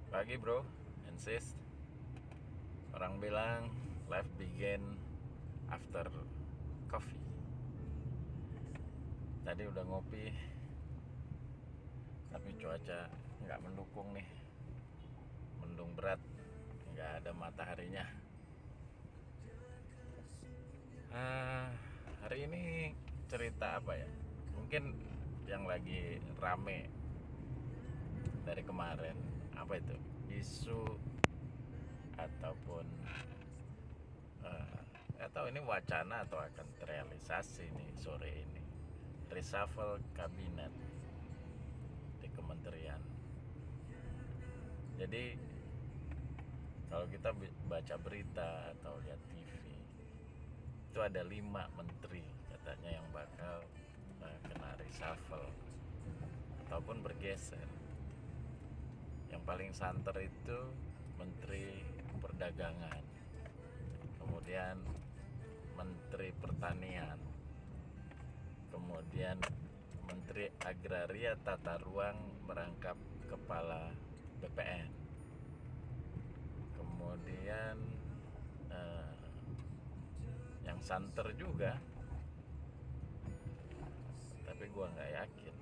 Pagi bro, and sis. Orang bilang life begin after coffee. Tadi udah ngopi, tapi cuaca nggak mendukung nih. Mendung berat, nggak ada mataharinya. Ah, hari ini cerita apa ya? Mungkin yang lagi rame dari kemarin. Apa itu? Isu ataupun atau ini wacana atau akan terrealisasi nih sore ini, reshuffle kabinet di kementerian. Jadi kalau kita baca berita atau lihat TV, itu ada 5 menteri katanya yang bakal kena reshuffle ataupun bergeser. Yang paling santer itu Menteri Perdagangan, kemudian Menteri Pertanian, kemudian Menteri Agraria Tata Ruang merangkap Kepala BPN, kemudian yang santer juga, tapi gua nggak yakin,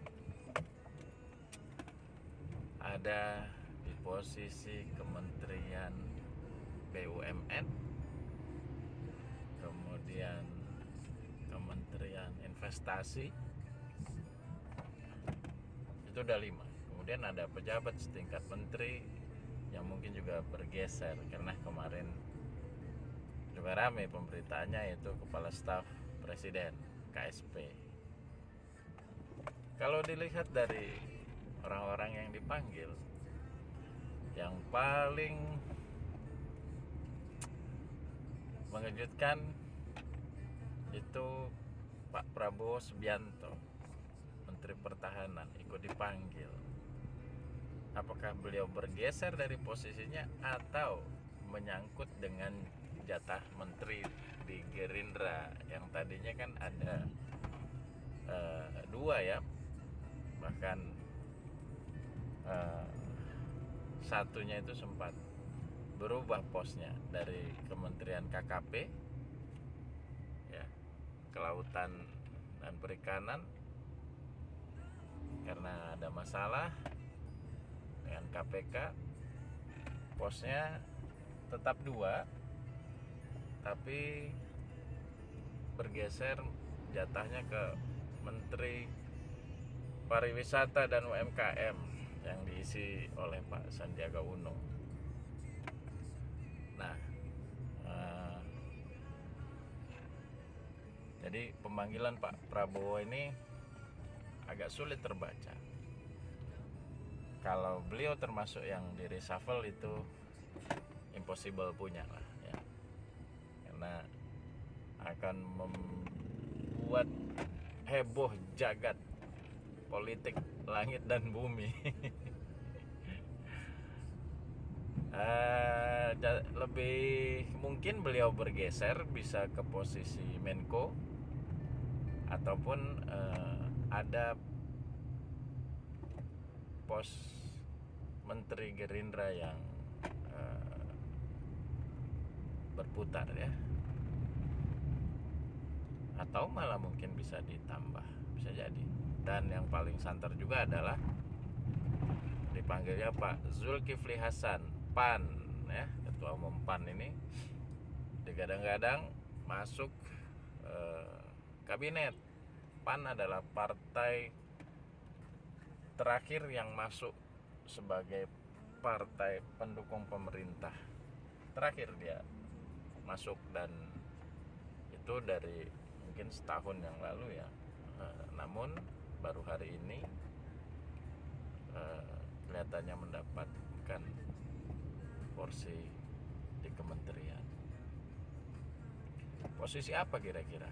ada di posisi Kementerian BUMN, kemudian Kementerian Investasi, itu udah 5. Kemudian ada pejabat setingkat menteri yang mungkin juga bergeser karena kemarin juga rame pemberitaannya, yaitu Kepala Staf Presiden KSP. Kalau dilihat dari orang-orang yang dipanggil, yang paling mengejutkan itu Pak Prabowo Subianto, Menteri Pertahanan, ikut dipanggil. Apakah beliau bergeser dari posisinya atau menyangkut dengan jatah menteri di Gerindra yang tadinya kan ada 2 ya, bahkan satunya itu sempat berubah posnya dari Kementerian KKP ya, Kelautan dan Perikanan, karena ada masalah dengan KPK. Posnya tetap 2, tapi bergeser jatahnya ke Menteri Pariwisata dan UMKM yang diisi oleh Pak Sandiaga Uno. Nah, jadi pemanggilan Pak Prabowo ini agak sulit terbaca. Kalau beliau termasuk yang di reshuffle itu impossible punya lah ya, karena akan membuat heboh jagat politik langit dan bumi. Lebih mungkin beliau bergeser bisa ke posisi Menko, ataupun ada pos Menteri Gerindra yang berputar ya, atau malah mungkin bisa ditambah, bisa jadi. Dan yang paling santer juga adalah dipanggilnya Pak Zulkifli Hasan, PAN ya, Ketua Umum PAN ini digadang-gadang masuk kabinet. PAN adalah partai terakhir yang masuk sebagai partai pendukung pemerintah. Terakhir dia masuk, dan itu dari mungkin setahun yang lalu ya. Namun baru hari ini kelihatannya mendapatkan porsi di kementerian. Posisi apa kira-kira?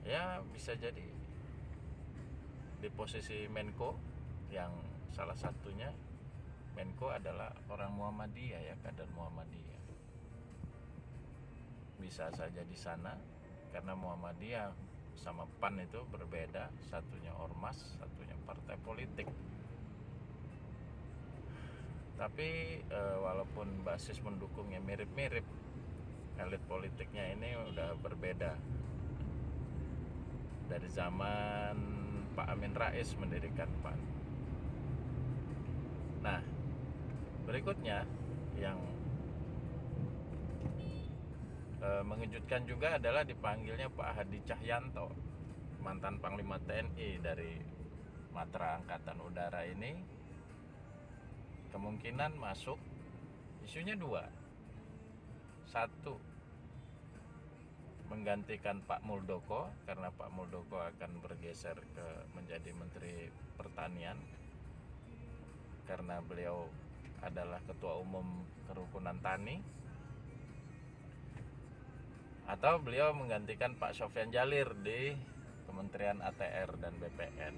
Ya bisa jadi di posisi Menko, yang salah satunya Menko adalah orang Muhammadiyah ya, kader Muhammadiyah. Bisa saja di sana, karena Muhammadiyah sama PAN itu berbeda, satunya ormas, satunya partai politik. Tapi walaupun basis pendukungnya mirip-mirip, elit politiknya ini udah berbeda. Dari zaman Pak Amin Rais mendirikan PAN. Nah, berikutnya yang mengejutkan juga adalah dipanggilnya Pak Hadi Cahyanto, mantan Panglima TNI dari Matra Angkatan Udara ini, kemungkinan masuk. Isunya dua. Satu, menggantikan Pak Muldoko, karena Pak Muldoko akan bergeser ke menjadi Menteri Pertanian karena beliau adalah Ketua Umum Kerukunan Tani. Atau beliau menggantikan Pak Sofyan Djalil di Kementerian ATR dan BPN.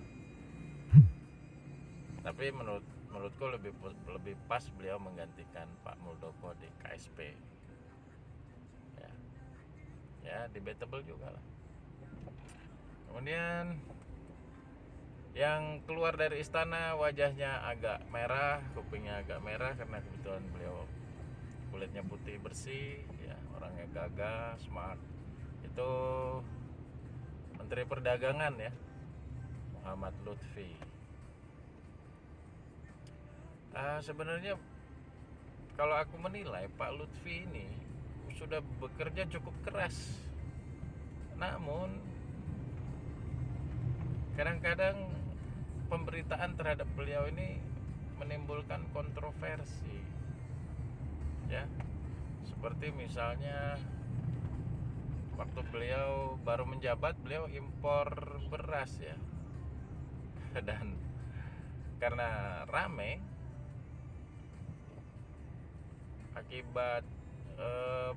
Tapi menurutku lebih pas beliau menggantikan Pak Muldoko di KSP. Ya, debatable juga lah. Kemudian yang keluar dari istana wajahnya agak merah, kupingnya agak merah karena kebetulan beliau kulitnya putih bersih, ya, orangnya gagah, smart. Itu Menteri Perdagangan ya, Muhammad Lutfi. Sebenarnya kalau aku menilai Pak Lutfi ini sudah bekerja cukup keras, namun kadang-kadang pemberitaan terhadap beliau ini menimbulkan kontroversi, ya, seperti misalnya waktu beliau baru menjabat, beliau impor beras ya, dan karena rame akibat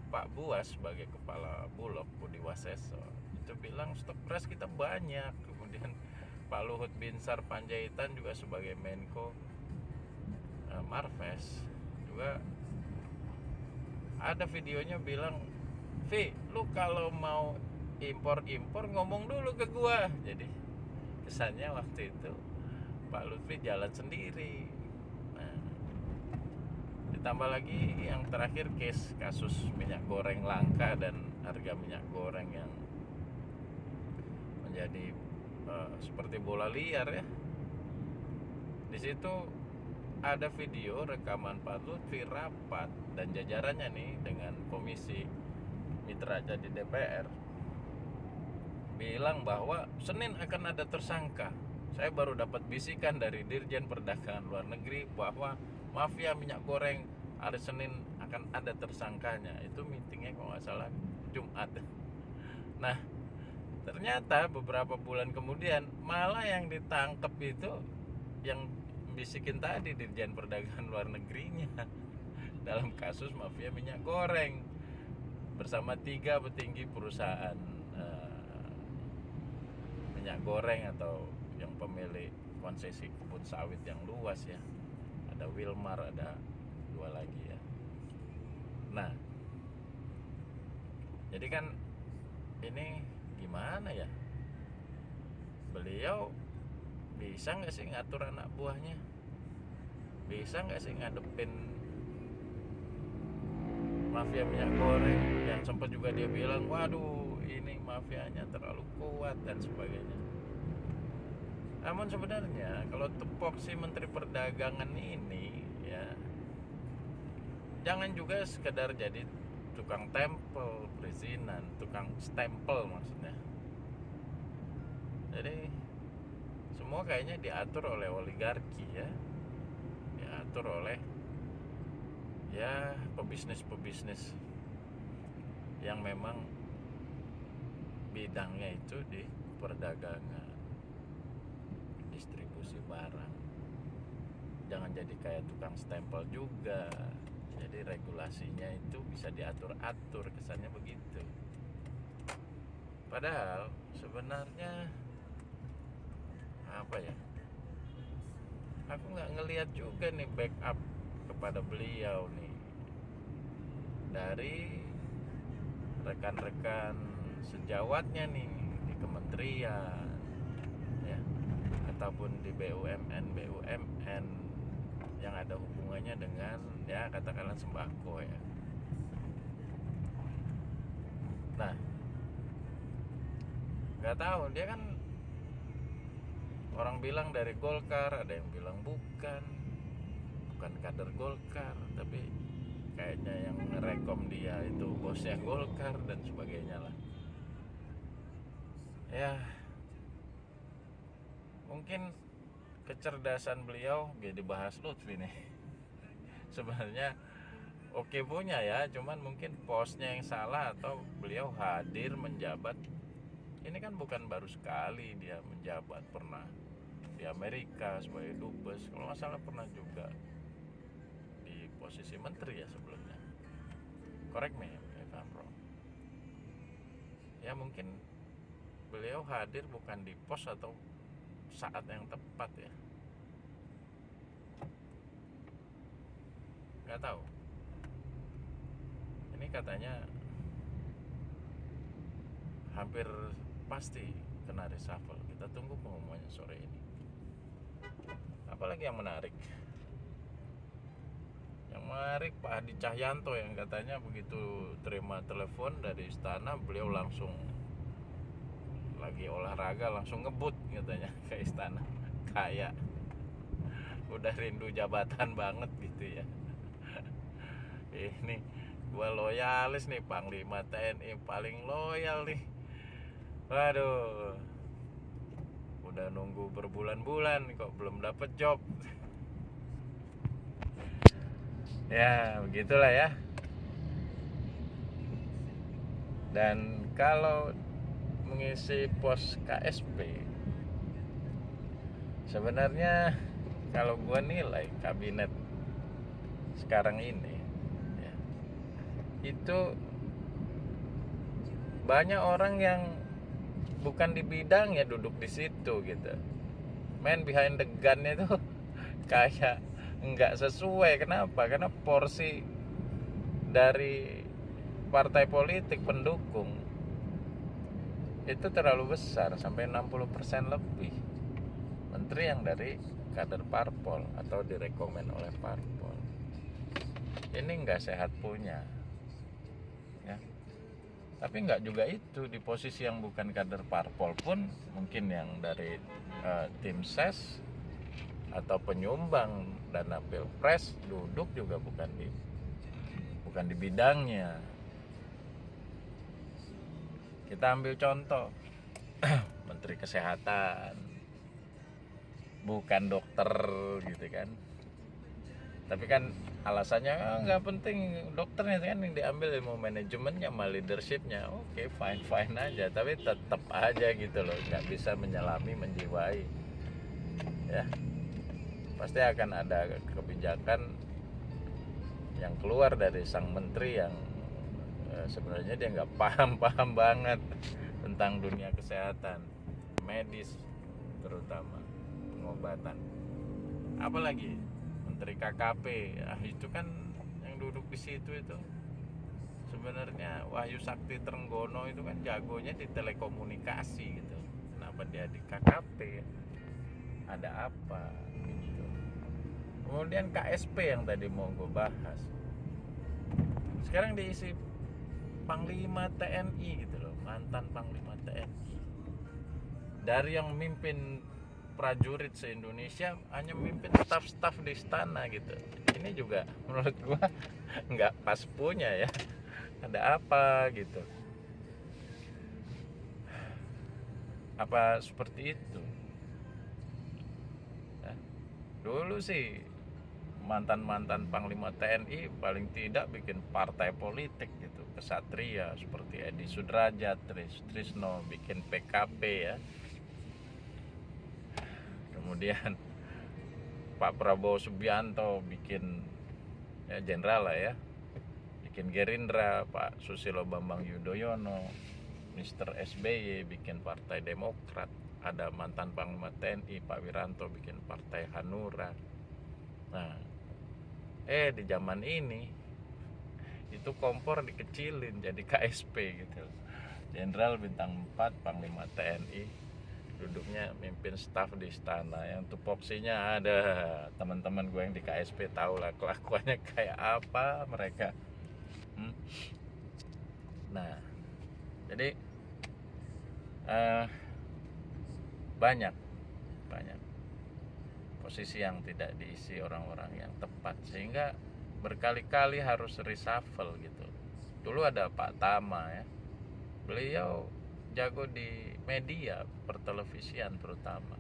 Pak Buas sebagai kepala Bulog, Budi Waseso, itu bilang stok beras kita banyak. Kemudian Pak Luhut Binsar Panjaitan juga sebagai Menko Marves juga ada videonya bilang, "Vi, lu kalau mau impor ngomong dulu ke gua." Jadi kesannya waktu itu Pak Lutfi jalan sendiri. Nah, ditambah lagi yang terakhir kasus minyak goreng langka dan harga minyak goreng yang menjadi seperti bola liar ya. Di situ ada video rekaman Pak Lutfi rapat dan jajarannya nih dengan komisi mitra jadi DPR, bilang bahwa Senin akan ada tersangka. Saya baru dapat bisikan dari Dirjen Perdagangan Luar Negeri bahwa mafia minyak goreng hari Senin akan ada tersangkanya. Itu meetingnya kalau nggak salah Jumat. Nah, ternyata beberapa bulan kemudian malah yang ditangkap itu yang bisikin tadi Dirjen Perdagangan Luar Negerinya dalam kasus mafia minyak goreng bersama 3 petinggi perusahaan minyak goreng atau yang pemilik konsesi kebun sawit yang luas ya. Ada Wilmar, ada 2 lagi ya. Nah, jadi kan ini gimana ya, beliau bisa nggak sih ngatur anak buahnya, bisa nggak sih ngadepin mafia minyak goreng yang sempat juga dia bilang, waduh ini mafianya terlalu kuat dan sebagainya. Namun sebenarnya kalau tupoksi Menteri Perdagangan ini ya, jangan juga sekedar jadi tukang tempel perizinan, tukang stempel maksudnya. Jadi semua kayaknya diatur oleh oligarki ya, diatur oleh ya pebisnis yang memang bidangnya itu di perdagangan, distribusi barang. Jangan jadi kayak tukang stempel juga. Jadi regulasinya itu bisa diatur-atur, kesannya begitu. Padahal sebenarnya apa ya, aku nggak ngelihat juga nih backup kepada beliau nih dari rekan-rekan sejawatnya nih di kementerian ya, ataupun di BUMN yang ada hubungannya menyambungnya dengan ya katakanlah sembako ya. Nah, nggak tahu, dia kan orang bilang dari Golkar, ada yang bilang bukan kader Golkar, tapi kayaknya yang ngerekom dia itu bosnya Golkar dan sebagainya lah. Ya, mungkin kecerdasan beliau jadi bahas Lutfi nih. Sebenarnya oke punya ya, cuman mungkin posnya yang salah atau beliau hadir menjabat. Ini kan bukan baru sekali dia menjabat, pernah di Amerika sebagai dubes, kalau nggak salah pernah juga di posisi menteri ya sebelumnya. Correct me if I'm wrong. Ya mungkin beliau hadir bukan di pos atau saat yang tepat ya. Nggak tahu. Ini katanya hampir pasti kena reshuffle. Kita tunggu pengumumannya sore ini. Apalagi yang menarik? Yang menarik Pak Hadi Cahyanto yang katanya begitu terima telepon dari istana, beliau langsung lagi olahraga langsung ngebut katanya ke istana. Kayak udah rindu jabatan banget gitu ya. Ini gua loyalis nih, Panglima TNI paling loyal nih. Waduh, udah nunggu berbulan-bulan kok belum dapet job. Ya begitulah ya. Dan kalau mengisi pos KSP, sebenarnya kalau gue nilai kabinet sekarang ini ya, itu banyak orang yang bukan di bidangnya duduk di situ gitu. Man behind the gun-nya itu kayak nggak sesuai. Kenapa? Karena porsi dari partai politik pendukung itu terlalu besar, sampai 60% lebih menteri yang dari kader parpol atau direkomend oleh parpol. Ini nggak sehat punya ya. Tapi nggak juga itu, di posisi yang bukan kader parpol pun mungkin yang dari tim ses atau penyumbang dana pilpres duduk juga bukan di bidangnya. Kita ambil contoh Menteri Kesehatan, bukan dokter gitu kan. Tapi kan alasannya nggak penting dokternya kan, yang diambil ilmu manajemennya sama leadershipnya. Oke, fine aja, tapi tetap aja gitu loh, nggak bisa menyelami, menjiwai ya. Pasti akan ada kebijakan yang keluar dari sang menteri yang sebenarnya dia nggak paham banget tentang dunia kesehatan medis, terutama pengobatan. Apalagi Menteri KKP, itu kan yang duduk di situ itu sebenarnya Wahyu Sakti Trenggono itu kan jagonya di telekomunikasi gitu. Kenapa dia di KKP? Ada apa gitu. Kemudian KSP yang tadi mau gue bahas, sekarang diisi Panglima TNI gitu loh, mantan Panglima TNI. Dari yang mimpin prajurit se-Indonesia hanya mimpin staf-staf di istana gitu. Ini juga menurut gua nggak pas punya ya. Ada apa gitu? Apa seperti itu? Ya. Dulu sih mantan Panglima TNI paling tidak bikin partai politik gitu, kesatria, seperti Edi Sudrajat, Trisno bikin PKP ya. Kemudian Pak Prabowo Subianto bikin ya jenderal lah ya, bikin Gerindra. Pak Susilo Bambang Yudhoyono, Mr. SBY bikin Partai Demokrat. Ada mantan Panglima TNI Pak Wiranto bikin Partai Hanura. Nah, di zaman ini itu kompor dikecilin jadi KSP gitu, Jenderal bintang 4 Panglima TNI. duduknya mimpin staf di istana, yang tupoksinya ada. Teman-teman gue yang di KSP tahu lah kelakuannya kayak apa mereka. Nah, jadi banyak posisi yang tidak diisi orang-orang yang tepat, sehingga berkali-kali harus reshuffle gitu. Dulu ada Pak Tama ya, beliau jago di media pertelevisian terutama,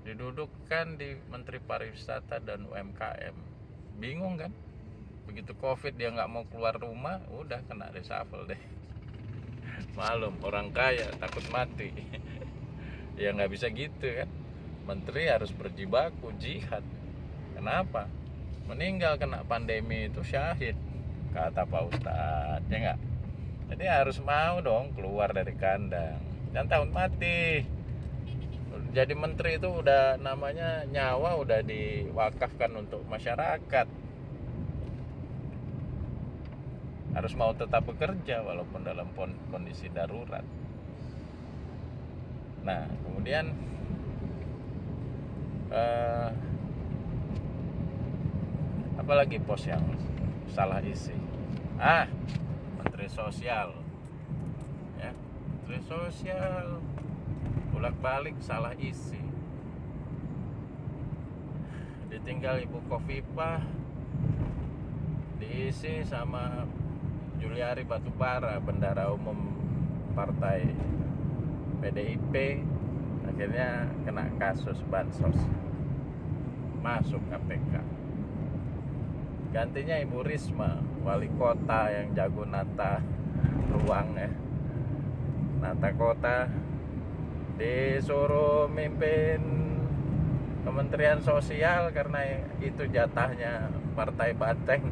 didudukkan di Menteri Pariwisata dan UMKM, bingung kan, begitu COVID dia nggak mau keluar rumah, udah kena reshuffle deh. Malum orang kaya takut mati. Ya nggak bisa gitu kan, menteri harus berjibaku jihad. Kenapa? Meninggal kena pandemi itu syahid, kata Pak Ustadz, ya nggak? Jadi harus mau dong keluar dari kandang, dan takut mati. Jadi menteri itu udah namanya nyawa udah diwakafkan untuk masyarakat. Harus mau tetap bekerja walaupun dalam kondisi darurat. Nah, kemudian apalagi pos yang salah isi? Menteri Sosial ya, Menteri Sosial bolak-balik salah isi. Ditinggal Ibu Khofifah, diisi sama Juliari Batubara, bendara umum partai PDIP, akhirnya kena kasus bansos, masuk KPK. Gantinya Ibu Risma, wali kota yang jago nata ruang ya, nata kota, disuruh mimpin Kementerian Sosial karena itu jatahnya partai Banteng.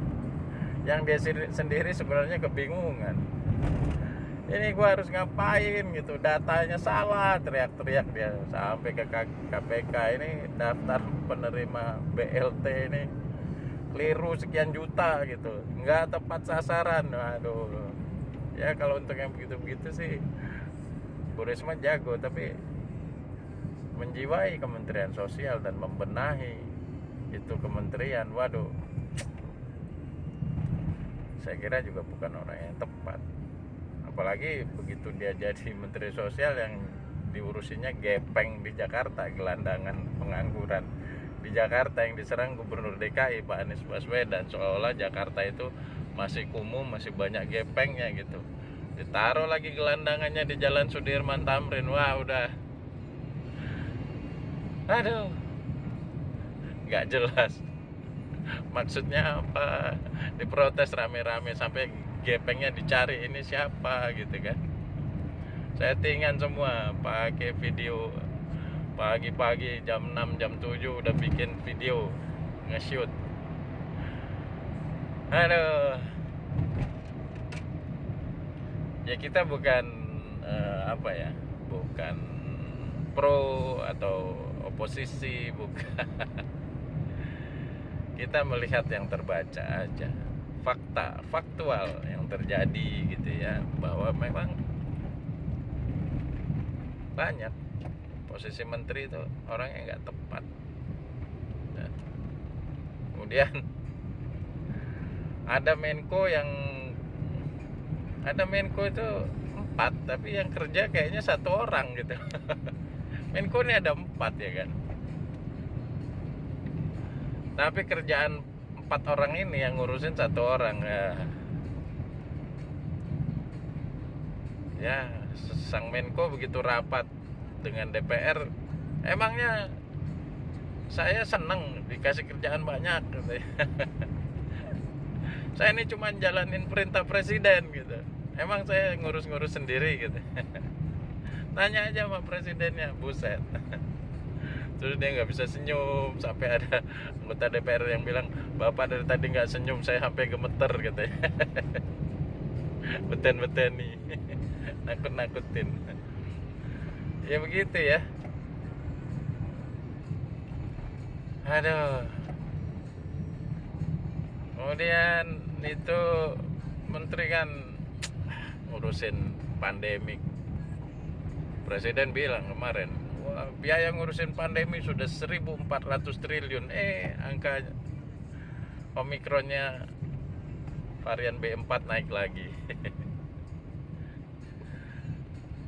Yang dia sendiri sebenarnya kebingungan, ini gua harus ngapain gitu, datanya salah, teriak-teriak dia sampai ke KPK. Ini daftar penerima BLT ini keliru sekian juta gitu, nggak tepat sasaran. Aduh, ya kalau untuk yang begitu-begitu sih Bu Risma jago, tapi menjiwai Kementerian Sosial dan membenahi itu kementerian, waduh, saya kira juga bukan orang yang tepat. Apalagi begitu dia jadi Menteri Sosial, yang diurusinya gepeng di Jakarta, gelandangan pengangguran di Jakarta yang diserang Gubernur DKI Pak Anies Baswedan, seolah-olah Jakarta itu masih kumuh, masih banyak gepengnya gitu. Ditaruh lagi gelandangannya di Jalan Sudirman Tamrin, wah udah, aduh, nggak jelas maksudnya apa. Diprotes rame-rame sampai gepengnya dicari, ini siapa gitu kan. Settingan semua, pakai video pagi-pagi jam 6 jam 7 udah bikin video nge-shoot. Aduh, ya kita bukan bukan pro atau oposisi, bukan. Kita melihat yang terbaca aja, faktual yang terjadi gitu ya, bahwa memang banyak posisi menteri itu orangnya nggak tepat. Nah, kemudian ada Menko itu 4, tapi yang kerja kayaknya 1 orang gitu. Menko ini ada 4 ya kan, tapi kerjaan 4 orang ini yang ngurusin 1 orang ya. Sang Menko begitu rapat dengan DPR, emangnya saya seneng dikasih kerjaan banyak gitu. Saya ini cuma jalanin perintah presiden gitu, emang saya ngurus-ngurus sendiri gitu. Tanya aja sama presidennya, buset. Terus dia nggak bisa senyum, sampai ada anggota DPR yang bilang, bapak dari tadi nggak senyum, saya sampai gemeter katanya. Beten-beten nih, nakut-nakutin. Ya begitu ya. Aduh. Kemudian itu menteri kan ngurusin pandemik, Presiden bilang kemarin, wah, biaya ngurusin pandemi sudah 1.400 triliun. Angka Omikronnya varian B4 naik lagi.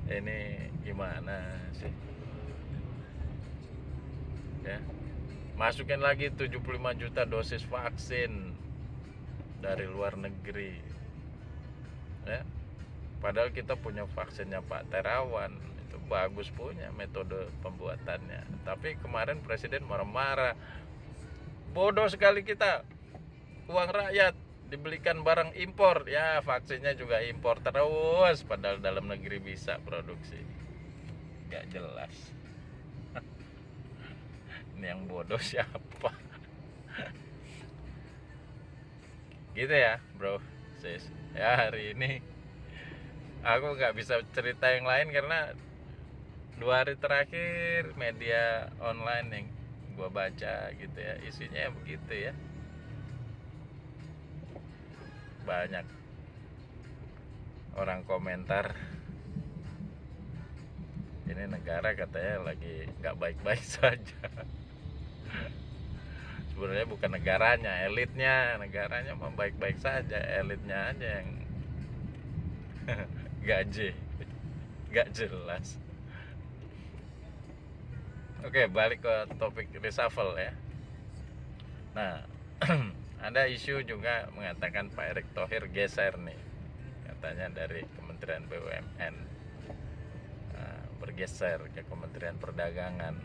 Ini gimana sih? Ya. Masukin lagi 75 juta dosis vaksin dari luar negeri. Ya. Padahal kita punya vaksinnya Pak Terawan, itu bagus punya metode pembuatannya. Tapi kemarin Presiden marah-marah. Bodoh sekali kita. Uang rakyat dibelikan barang impor. Ya, vaksinnya juga impor terus, padahal dalam negeri bisa produksi. Gak jelas. Ini yang bodoh siapa? Gitu ya, bro, sis. Ya, hari ini aku nggak bisa cerita yang lain karena 2 hari terakhir media online yang gua baca gitu ya, isinya begitu ya. Banyak orang komentar, ini negara katanya lagi nggak baik-baik saja. Sebenarnya bukan negaranya, elitnya. Negaranya mah baik-baik saja, elitnya aja yang gaje, gak jelas. Oke, balik ke topik reshuffle ya. Nah, ada isu juga mengatakan Pak Erick Thohir geser nih, katanya dari Kementerian BUMN bergeser ke Kementerian Perdagangan.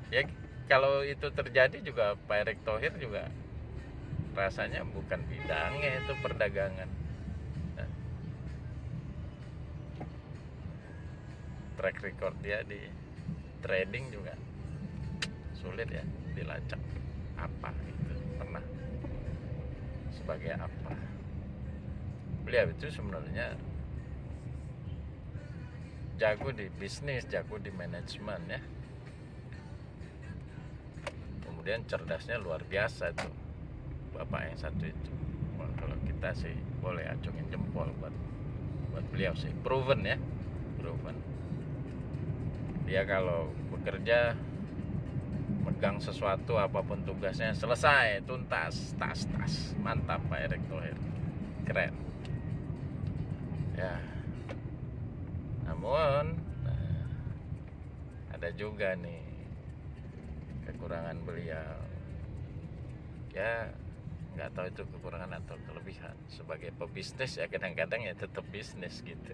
Ya kalau itu terjadi juga Pak Erick Thohir juga rasanya bukan bidangnya itu perdagangan. Track record dia di trading juga sulit ya dilacak. Apa itu pernah sebagai apa? Beliau itu sebenarnya jago di bisnis, jago di manajemen ya. Kemudian cerdasnya luar biasa tuh bapak yang satu itu. Kalau kita sih boleh acungin jempol buat beliau sih, proven ya, proven. Dia kalau bekerja megang sesuatu apapun tugasnya selesai tuntas, tas mantap Pak Erick Thohir, keren ya. Namun ada juga nih kekurangan beliau ya, nggak tahu itu kekurangan atau kelebihan. Sebagai pebisnis ya kadang-kadang ya tetap bisnis gitu.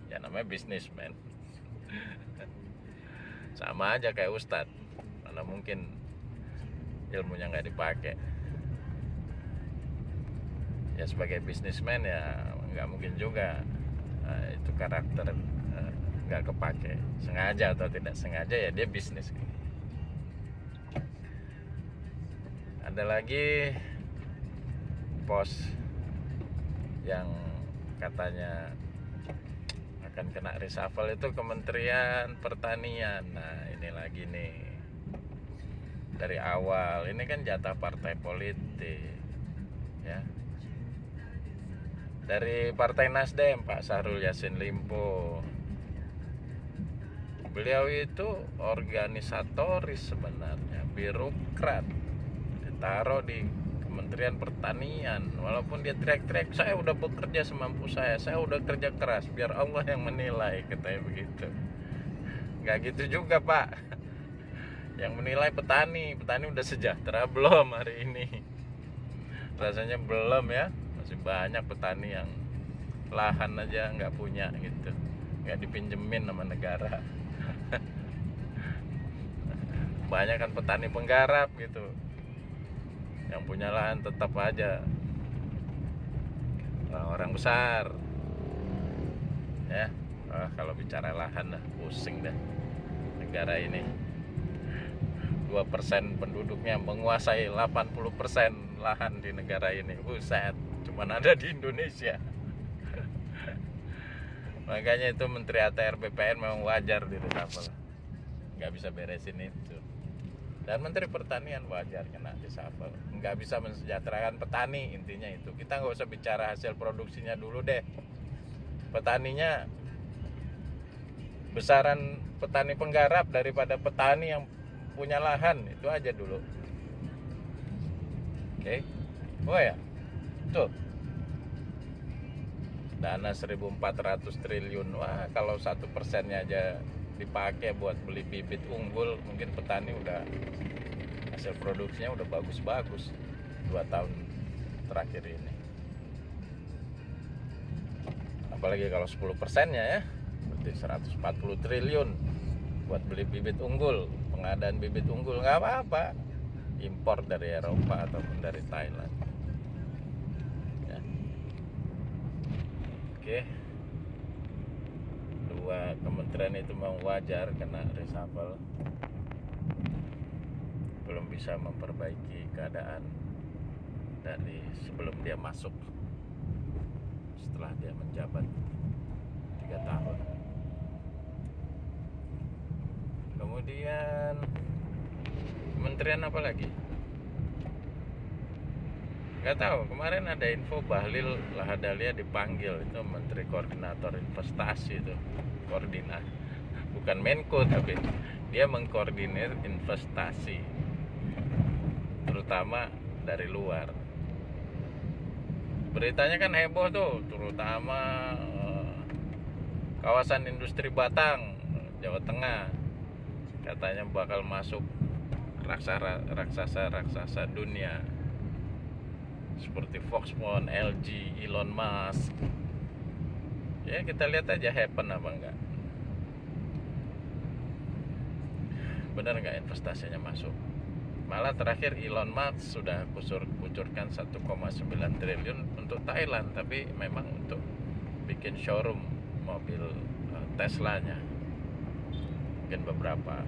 Ya namanya bisnismen. Sama aja kayak ustadz, mana mungkin ilmunya nggak dipakai. Ya sebagai bisnismen ya nggak mungkin juga itu karakter nggak kepake, sengaja atau tidak sengaja ya dia bisnis. Ada lagi pos yang katanya akan kena reshuffle itu Kementerian Pertanian. Nah ini lagi nih, dari awal ini kan jatah partai politik ya, dari Partai Nasdem Pak Syahrul Yassin Limpo. Beliau itu organisatoris sebenarnya, birokrat, ditaruh di Kementerian Pertanian. Walaupun dia teriak-teriak, saya udah bekerja semampu saya udah kerja keras, biar Allah yang menilai, katanya begitu. Gak gitu juga Pak. Yang menilai petani udah sejahtera belum hari ini? Rasanya belum ya. Masih banyak petani yang lahan aja nggak punya gitu, nggak dipinjemin sama negara. Banyak kan petani penggarap gitu, yang punya lahan tetap aja orang besar ya. Kalau bicara lahan dah pusing dah. Negara ini 2% penduduknya menguasai 80% lahan di negara ini. Buset, cuman ada di Indonesia. Makanya itu Menteri ATR BPN memang wajar di reshuffle, nggak bisa beresin itu. Dan Menteri Pertanian wajar kena reshuffle. Nggak bisa mensejahterakan petani, intinya itu. Kita nggak usah bicara hasil produksinya dulu deh. Petaninya, besaran petani penggarap daripada petani yang punya lahan, itu aja dulu. Oke. Oh ya, tuh dana 1.400 triliun. Wah, kalau 1%-nya aja dipakai buat beli bibit unggul, mungkin petani udah hasil produksinya udah bagus-bagus 2 tahun terakhir ini. Apalagi kalau 10%-nya ya, berarti 140 triliun buat beli bibit unggul, pengadaan bibit unggul. Nggak apa-apa, impor dari Eropa ataupun dari Thailand ya. Oke, dua kementerian itu memang wajar kena reshuffle, belum bisa memperbaiki keadaan dari sebelum dia masuk, setelah dia menjabat 3 tahun. Kemudian kementerian apa lagi? Gak tahu, kemarin ada info Bahlil Lahadalia dipanggil, itu Menteri Koordinator Investasi itu, bukan Menko, tapi dia mengkoordinir investasi, terutama dari luar. Beritanya kan heboh tuh, terutama kawasan industri Batang, Jawa Tengah, katanya bakal masuk raksasa dunia seperti Foxconn, LG, Elon Musk. Ya kita lihat aja happen apa enggak. Benar nggak investasinya masuk? Malah terakhir Elon Musk sudah kucurkan 1,9 triliun untuk Thailand, tapi memang untuk bikin showroom mobil Teslanya, mungkin beberapa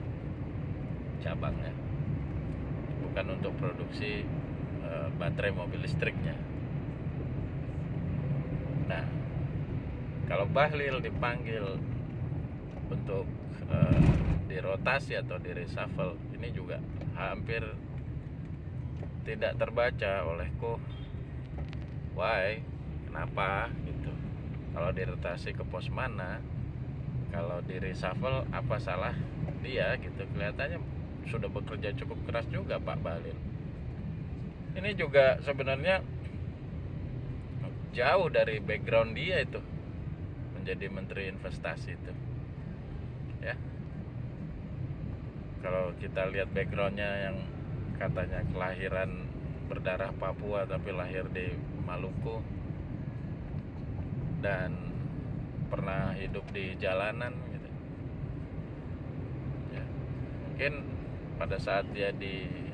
cabangnya, bukan untuk produksi baterai mobil listriknya. Nah, kalau Bahlil dipanggil untuk dirotasi atau direshuffle, ini juga hampir tidak terbaca olehku. Why? Kenapa gitu? Kalau dirotasi ke pos mana? Kalau direshuffle apa salah dia gitu? Kelihatannya sudah bekerja cukup keras juga Pak Bahlil. Ini juga sebenarnya jauh dari background dia itu menjadi Menteri Investasi itu ya. Kalau kita lihat backgroundnya yang katanya kelahiran berdarah Papua tapi lahir di Maluku dan pernah hidup di jalanan gitu ya. Mungkin pada saat dia di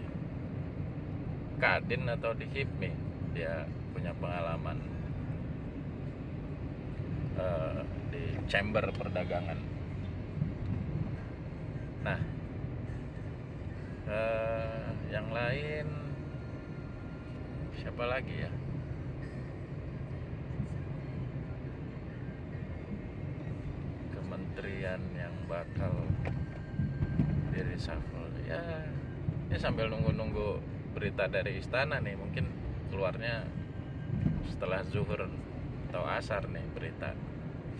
Kadin atau di HIPMI dia punya pengalaman di chamber perdagangan. Nah, yang lain siapa lagi ya? Kementerian yang bakal di reshuffle ya. Ini sambil nunggu berita dari istana nih, mungkin keluarnya setelah zuhur atau asar nih berita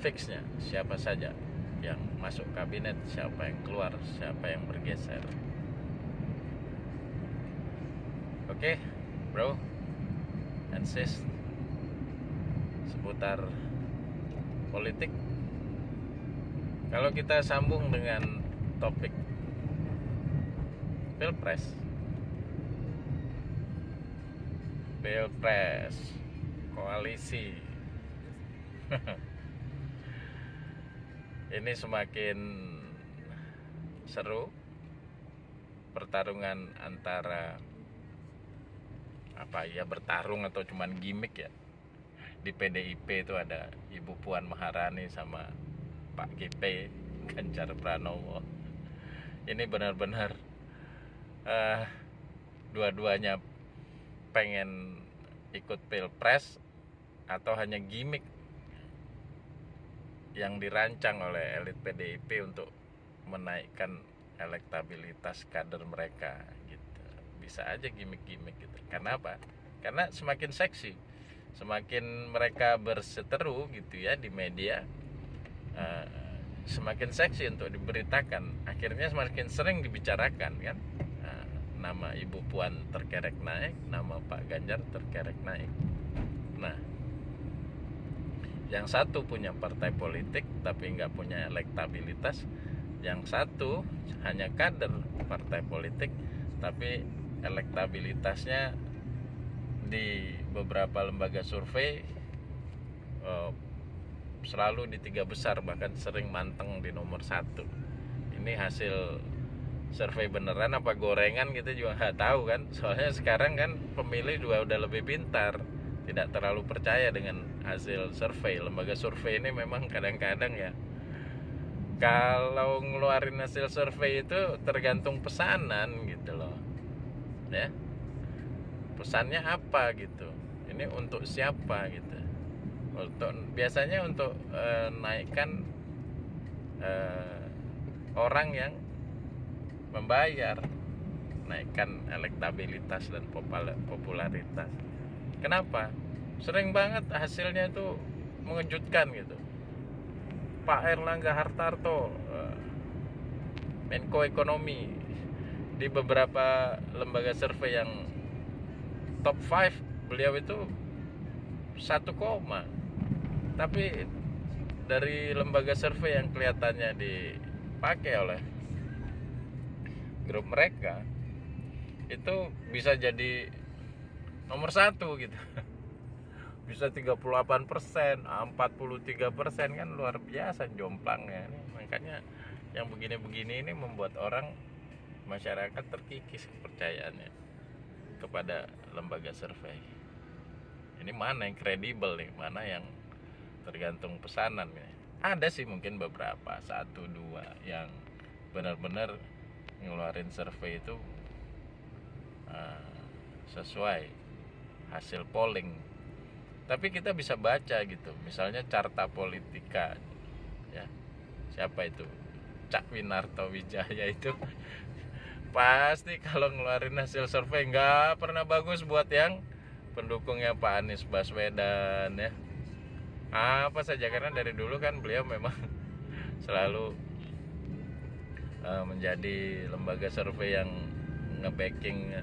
fixnya siapa saja yang masuk kabinet, siapa yang keluar, siapa yang bergeser. Oke, bro and sis, seputar politik. Kalau kita sambung dengan topik Pilpres koalisi ini semakin seru pertarungan antara bertarung atau cuman gimmick ya. Di PDIP itu ada Ibu Puan Maharani sama Pak GP Ganjar Pranowo. Ini benar-benar dua-duanya pengen ikut pilpres atau hanya gimmick yang dirancang oleh elit PDIP untuk menaikkan elektabilitas kader mereka gitu. Bisa aja gimmick-gimmick gitu. Karena apa? Karena semakin seksi, semakin mereka berseteru gitu ya di media, semakin seksi untuk diberitakan, akhirnya semakin sering dibicarakan kan. Nama Ibu Puan terkerek naik, nama Pak Ganjar terkerek naik. Nah, yang satu punya partai politik tapi nggak punya elektabilitas, yang satu hanya kader partai politik tapi elektabilitasnya di beberapa lembaga survei selalu di 3 besar, bahkan sering manteng di nomor 1. Ini hasil survei beneran apa gorengan kita juga nggak tahu kan, soalnya sekarang kan pemilih juga udah lebih pintar, tidak terlalu percaya dengan hasil survei. Lembaga survei ini memang kadang-kadang ya, kalau ngeluarin hasil survei itu tergantung pesanan gitu loh ya, pesannya apa gitu, ini untuk siapa gitu. Biasanya untuk naikkan orang yang membayar, naikkan elektabilitas dan popularitas. Kenapa? Sering banget hasilnya itu mengejutkan gitu. Pak Erlangga Hartarto, Menko Ekonomi, di beberapa lembaga survei yang top 5 beliau itu 1, tapi dari lembaga survei yang kelihatannya dipakai oleh grup mereka itu bisa jadi nomor 1 gitu. Bisa 38%, 43% kan luar biasa jomplangnya. Makanya yang begini-begini ini membuat orang, masyarakat terkikis kepercayaannya kepada lembaga survei. Ini mana yang kredibel nih, mana yang tergantung pesanan nih. Ada sih mungkin beberapa 1-2 yang benar-benar ngeluarin survei itu sesuai hasil polling. Tapi kita bisa baca gitu, misalnya Carta Politika ya, siapa itu, Cak Winarto Wijaya itu pasti kalau ngeluarin hasil survei nggak pernah bagus buat yang pendukungnya Pak Anies Baswedan ya, apa saja, karena dari dulu kan beliau memang selalu menjadi lembaga survei yang nge-backing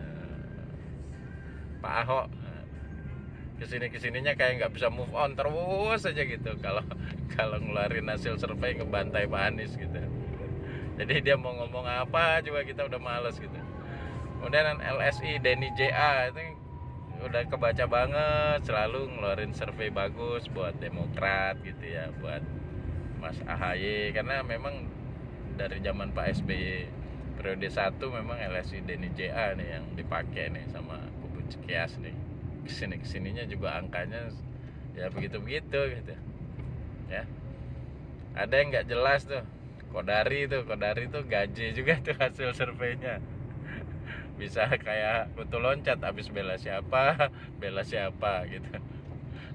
Pak Ahok. Kesininya kayak nggak bisa move on terus aja gitu kalau ngeluarin hasil survei ngebantai Pak Anies gitu. Jadi dia mau ngomong apa juga kita udah males gitu. Kemudian LSI Denny JA itu udah kebaca banget, selalu ngeluarin survei bagus buat Demokrat gitu ya, buat Mas AHY, karena memang dari zaman Pak SBY periode 1 memang LSI Denny JA nih yang dipakai nih sama Kubu Cekias nih. Kesininya juga angkanya ya begitu-begitu gitu ya. Ada yang nggak jelas tuh, Kodari tuh gaji juga tuh hasil surveinya. Bisa kayak kutu loncat, habis bela siapa gitu.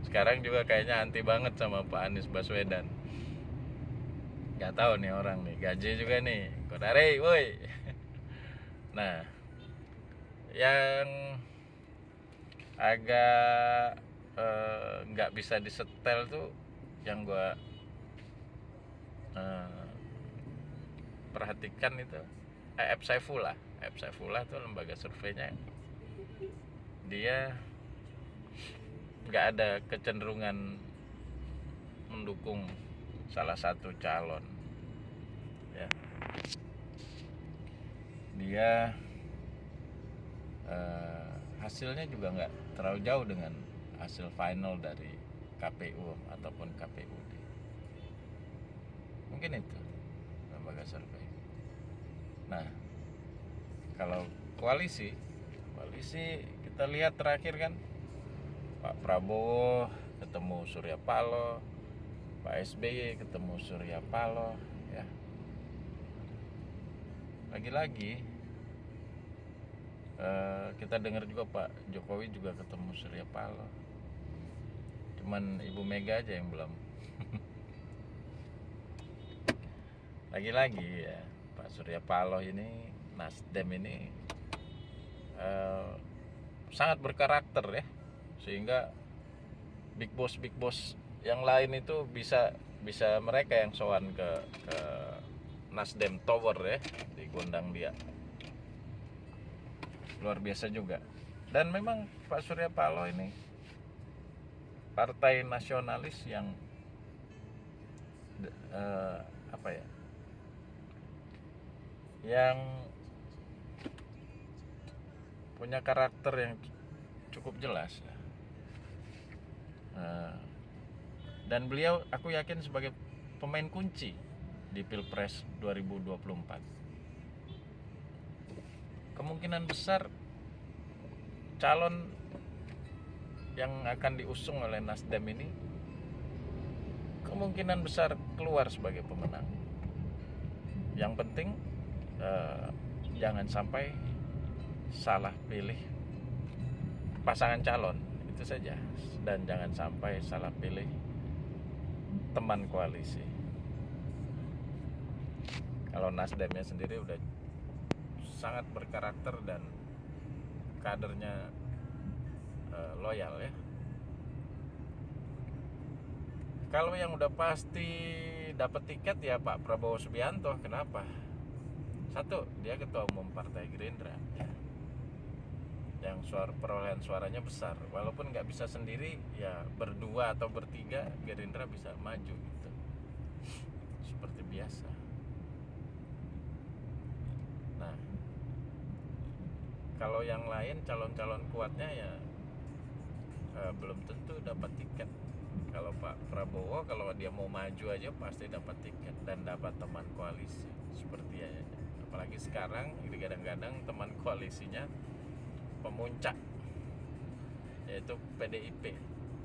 Sekarang juga kayaknya anti banget sama Pak Anies Baswedan. Nggak tahu nih orang nih, gaji juga nih, Kodari woi. Nah, yang agak nggak bisa disetel tuh yang gue perhatikan itu F Saifullah tuh lembaga surveinya dia nggak ada kecenderungan mendukung salah satu calon ya. Dia hasilnya juga nggak terlalu jauh dengan hasil final dari KPU ataupun KPUD. Mungkin itu lembaga survei. Nah, kalau koalisi kita lihat terakhir kan Pak Prabowo ketemu Surya Paloh, Pak SBY ketemu Surya Paloh ya. Lagi-lagi kita dengar juga Pak Jokowi juga ketemu Surya Paloh. Cuman Ibu Mega aja yang belum. Lagi-lagi ya, Pak Surya Paloh ini, Nasdem ini sangat berkarakter ya, sehingga big boss yang lain itu bisa mereka yang sowan ke Nasdem Tower ya, digondang dia. Luar biasa juga. Dan memang Pak Surya Paloh ini partai nasionalis yang yang punya karakter yang cukup jelas. Dan beliau, aku yakin, sebagai pemain kunci di Pilpres 2024. Kemungkinan besar calon yang akan diusung oleh Nasdem ini kemungkinan besar keluar sebagai pemenang. Yang penting jangan sampai salah pilih pasangan calon, itu saja. Dan jangan sampai salah pilih teman koalisi. Kalau Nasdemnya sendiri udah sangat berkarakter dan kadernya loyal ya. Kalau yang udah pasti dapat tiket ya Pak Prabowo Subianto. Kenapa? Satu, dia ketua umum Partai Gerindra ya, yang perolehan suaranya besar. Walaupun nggak bisa sendiri, ya berdua atau bertiga Gerindra bisa maju gitu, seperti biasa. Nah, kalau yang lain calon-calon kuatnya ya belum tentu dapat tiket. Kalau Pak Prabowo, kalau dia mau maju aja pasti dapat tiket dan dapat teman koalisi seperti ya. Apalagi sekarang kadang-kadang teman koalisinya pemuncak, yaitu PDIP.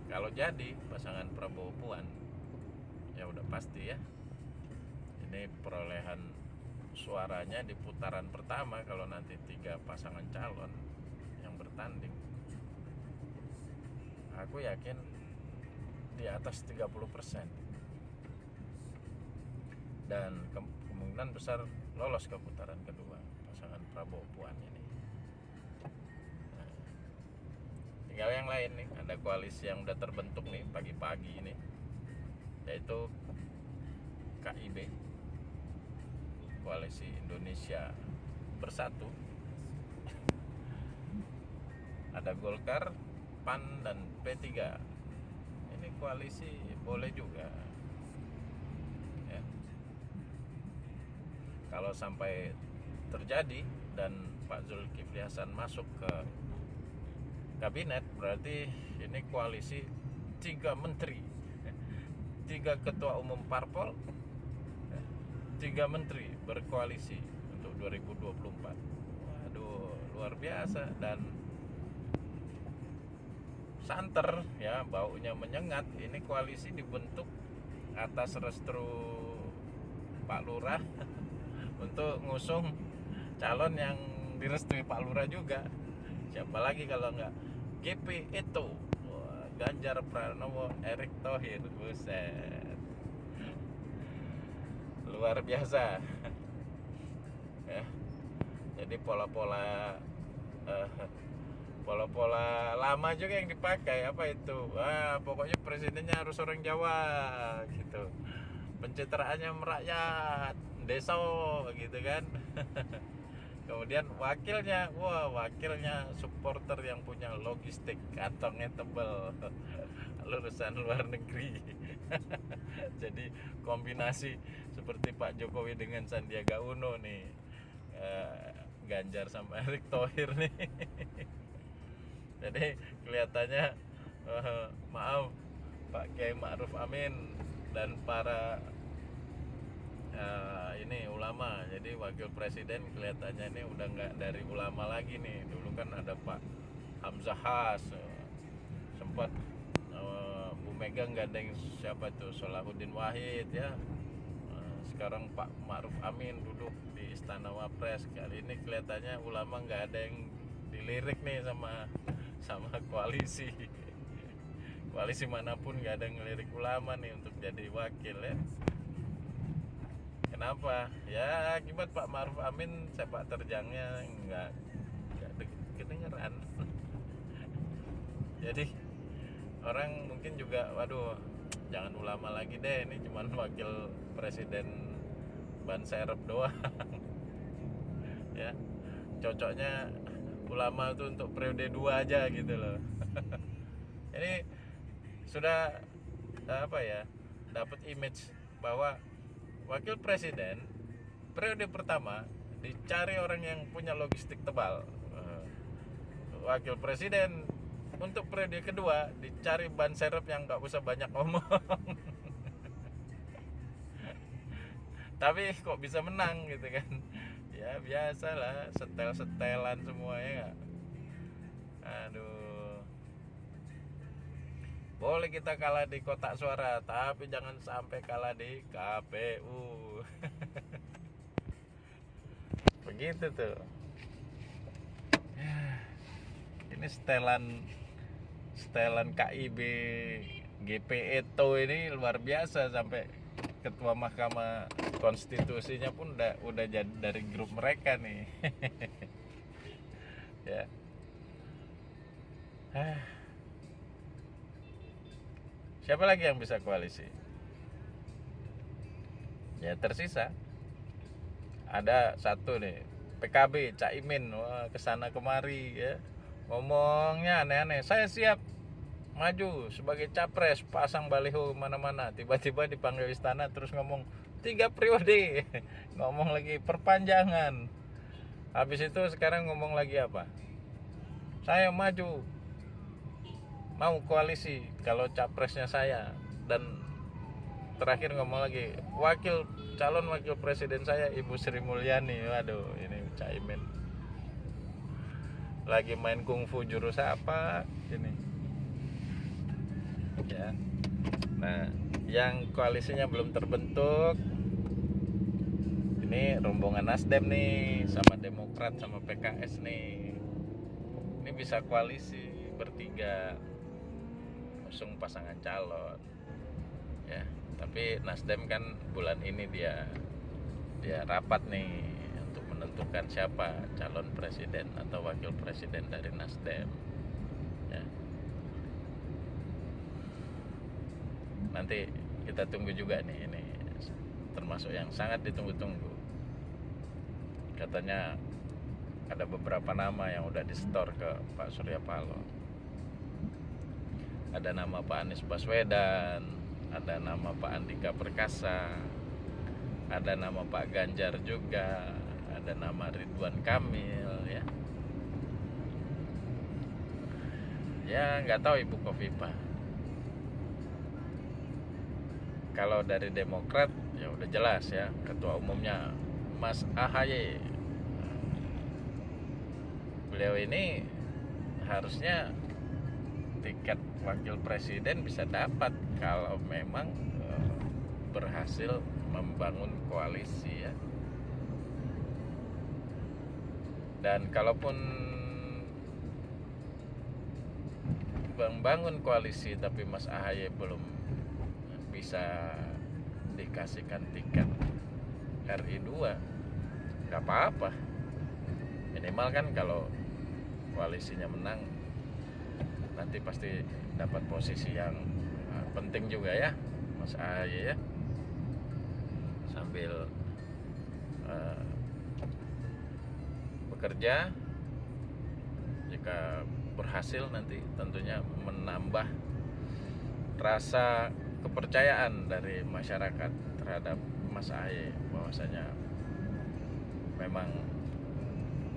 Kalau jadi pasangan Prabowo Puan, ya udah pasti ya. Ini perolehan suaranya di putaran pertama, kalau nanti 3 pasangan calon yang bertanding, aku yakin di atas 30%. Dan kemungkinan besar lolos ke putaran kedua pasangan Prabowo Puan ini. Nah, tinggal yang lain nih, ada koalisi yang udah terbentuk nih pagi-pagi ini, yaitu KIB, Koalisi Indonesia Bersatu. Ada Golkar, PAN, dan P3. Ini koalisi boleh juga ya. Kalau sampai terjadi dan Pak Zulkifli Hasan masuk ke kabinet, berarti ini koalisi 3 menteri, 3 ketua umum parpol, 3 menteri berkoalisi untuk 2024. Waduh, luar biasa. Dan santer ya, baunya menyengat. Ini koalisi dibentuk atas restu Pak Lurah untuk ngusung calon yang direstui Pak Lurah juga. Siapa lagi kalau nggak GP itu, Ganjar Pranowo, Erick Thohir. Buset, luar biasa ya. Jadi pola-pola lama juga yang dipakai. Apa itu? Pokoknya presidennya harus orang Jawa gitu, pencitraannya merakyat, desa gitu kan. Kemudian wakilnya supporter yang punya logistik, kantongnya tebel, lulusan luar negeri. Jadi kombinasi seperti Pak Jokowi dengan Sandiaga Uno nih, Ganjar sama Erick Thohir nih. Jadi kelihatannya maaf, Pak Kiai Ma'ruf Amin dan para ini ulama, jadi wakil presiden kelihatannya ini udah nggak dari ulama lagi nih. Dulu kan ada Pak Hamzah Has, sempat Bu Mega gandeng siapa tuh, Salahuddin Wahid ya. Sekarang Pak Ma'ruf Amin duduk di Istana Wapres. Kali ini kelihatannya ulama nggak ada yang dilirik nih sama koalisi manapun, nggak ada yang ngelirik ulama nih untuk jadi wakil ya. Kenapa? Ya akibat Pak Maruf Amin sepak terjangnya nggak kedengeran. Jadi orang mungkin juga, waduh, jangan ulama lagi deh, ini cuman wakil presiden ban serep doang. Ya, cocoknya ulama itu untuk periode 2 aja gitu loh. Ini sudah apa ya, dapat image bahwa wakil presiden periode pertama dicari orang yang punya logistik tebal. Wakil presiden untuk periode kedua dicari ban serep yang nggak usah banyak ngomong. Tapi kok bisa menang gitu kan? Ya biasalah, setelan semuanya. Aduh, boleh kita kalah di kotak suara, tapi jangan sampai kalah di KPU. Begitu tuh. Ini setelan KIB GPE ini luar biasa, sampai ketua Mahkamah Konstitusinya pun udah jadi dari grup mereka nih. Ya. Siapa lagi yang bisa koalisi? Ya tersisa ada satu nih, PKB, Caimin. Wah, kesana kemari ya, ngomongnya aneh-aneh. Saya siap maju sebagai capres, pasang baliho mana-mana. Tiba-tiba dipanggil istana terus ngomong 3 periode. Ngomong lagi perpanjangan. Habis itu sekarang ngomong lagi apa? Saya maju, mau koalisi kalau capresnya saya. Dan terakhir ngomong lagi, calon wakil presiden saya Ibu Sri Mulyani. Waduh, ini Caimin lagi main kungfu jurus apa ini ya. Nah, yang koalisinya belum terbentuk ini rombongan Nasdem nih, sama Demokrat sama PKS nih. Ini bisa koalisi bertiga, usung pasangan calon ya. Tapi Nasdem kan bulan ini dia rapat nih untuk menentukan siapa calon presiden atau wakil presiden dari Nasdem ya. Nanti kita tunggu juga nih, ini termasuk yang sangat ditunggu-tunggu. Katanya ada beberapa nama yang udah disetor ke Pak Surya Paloh. Ada nama Pak Anies Baswedan, ada nama Pak Andika Perkasa, ada nama Pak Ganjar juga, ada nama Ridwan Kamil ya. Ya nggak tahu Ibu Khofifah. Kalau dari Demokrat ya udah jelas ya, ketua umumnya Mas AHY. Beliau ini harusnya tiket wakil presiden bisa dapat kalau memang berhasil membangun koalisi ya. Dan kalaupun membangun koalisi tapi Mas AHY belum bisa dikasihkan tiket RI 2, gak apa-apa. Minimal kan kalau koalisinya menang, nanti pasti dapat posisi yang penting juga ya Mas AHY ya, sambil bekerja. Jika berhasil nanti tentunya menambah rasa kepercayaan dari masyarakat terhadap Mas AHY, bahwasanya memang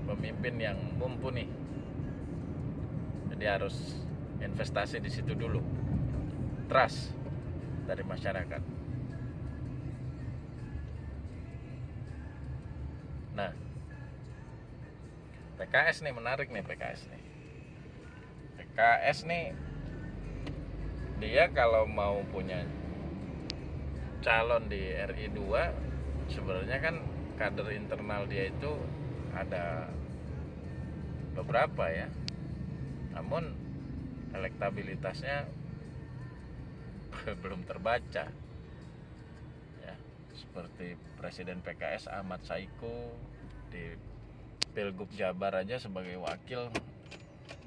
pemimpin yang mumpuni. Jadi harus investasi di situ dulu, trust dari masyarakat. Nah, PKS nih menarik nih. PKS nih dia kalau mau punya calon di RI 2, sebenarnya kan kader internal dia itu ada beberapa ya, namun elektabilitasnya belum terbaca ya. seperti Presiden PKS Ahmad Saiku di Pilgub Jabar aja sebagai wakil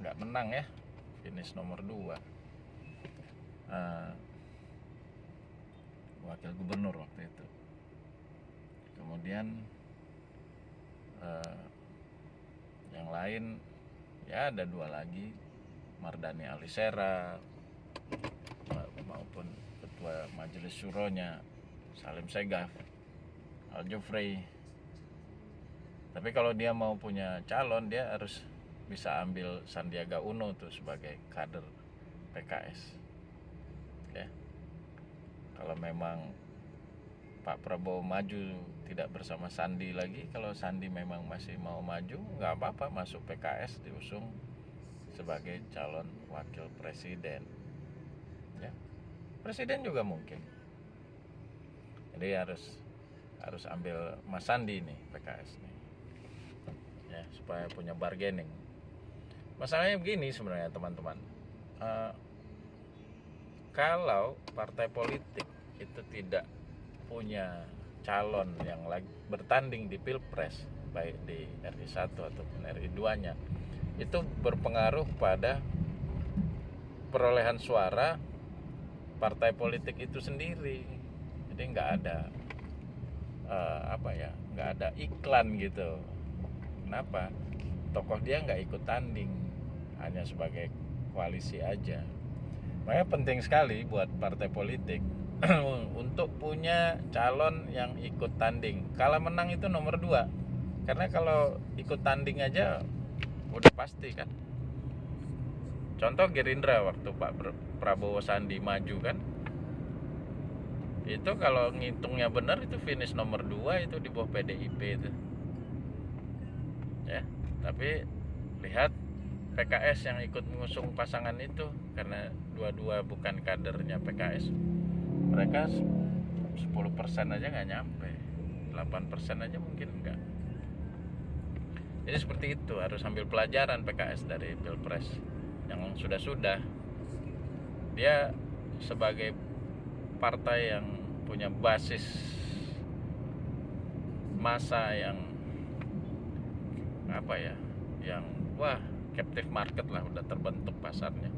nggak menang ya, finish nomor 2. Wakil gubernur waktu itu. Kemudian yang lain ya ada 2 lagi, Mardani Alisera maupun Ketua Majelis Syuronya Salim Segaf, Al Jufri. Tapi kalau dia mau punya calon, dia harus bisa ambil Sandiaga Uno tuh sebagai kader PKS. Oke. Kalau memang Pak Prabowo maju tidak bersama Sandi lagi, kalau Sandi memang masih mau maju, nggak apa-apa, masuk PKS diusung sebagai calon wakil presiden. Ya. Presiden juga mungkin. Jadi harus ambil Mas Sandi nih PKS nih. Ya, supaya punya bargaining. Masalahnya begini sebenarnya teman-teman. Kalau partai politik itu tidak punya calon yang lagi bertanding di Pilpres, baik di RI 1 ataupun RI 2-nya, itu berpengaruh pada perolehan suara partai politik itu sendiri. Jadi nggak ada nggak ada iklan gitu. Kenapa? Tokoh dia nggak ikut tanding, hanya sebagai koalisi aja. Makanya penting sekali buat partai politik untuk punya calon yang ikut tanding. Kalau menang itu nomor 2. Karena kalau ikut tanding aja udah pasti kan. Contoh Gerindra waktu Pak Prabowo Sandi maju kan, itu kalau ngitungnya benar itu finish nomor 2 itu di bawah PDIP itu. Ya, tapi lihat PKS yang ikut mengusung pasangan itu, karena dua-dua bukan kadernya PKS, mereka 10% aja nggak nyampe, 8% aja mungkin enggak. Jadi seperti itu, harus ambil pelajaran PKS dari Pilpres yang sudah-sudah. Dia sebagai partai yang punya basis massa yang captive market lah, udah terbentuk pasarnya,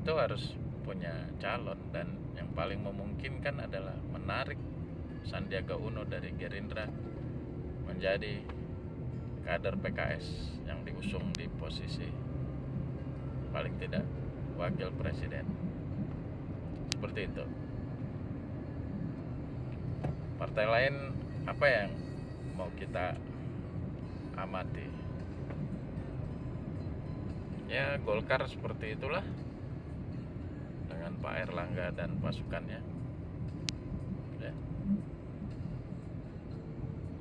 itu harus punya calon. Dan yang paling memungkinkan adalah menarik Sandiaga Uno dari Gerindra menjadi kader PKS yang diusung di posisi paling tidak wakil presiden. Seperti itu. Partai lain apa yang mau kita amati? Ya, Golkar seperti itulah dengan Pak Erlangga dan pasukannya. Ya.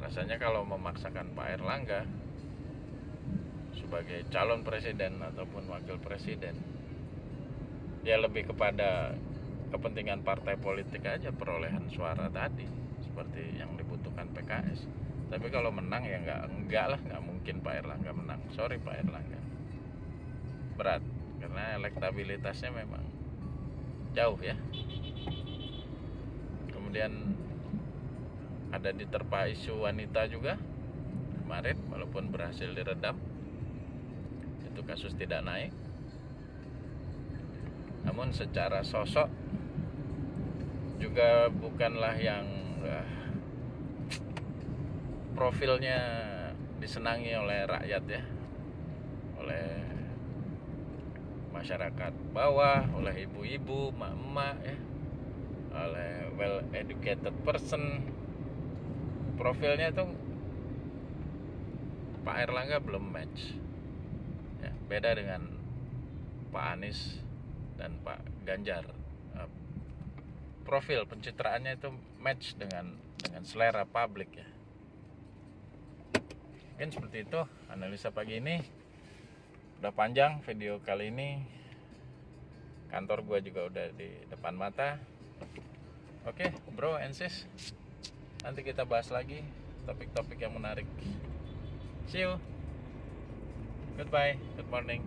Rasanya kalau memaksakan Pak Erlangga sebagai calon presiden ataupun wakil presiden, ya lebih kepada kepentingan partai politik aja, perolehan suara tadi seperti yang dibutuhkan PKS. Tapi kalau menang ya enggak mungkin Pak Erlangga menang. Sorry Pak Erlangga, berat karena elektabilitasnya memang jauh ya. Kemudian ada diterpa isu wanita juga kemarin, walaupun berhasil diredam, itu kasus tidak naik. Namun secara sosok juga bukanlah yang profilnya disenangi oleh rakyat ya, oleh masyarakat bawah, oleh ibu-ibu, emak-emak ya, oleh well educated person. Profilnya itu Pak Erlangga belum match ya, beda dengan Pak Anies dan Pak Ganjar. Profil pencitraannya itu match dengan selera publik ya. Mungkin seperti itu analisa pagi ini. Udah panjang video kali ini. Kantor gua juga udah di depan mata. Oke, bro and sis, nanti kita bahas lagi topik-topik yang menarik. See you. Goodbye. Good morning.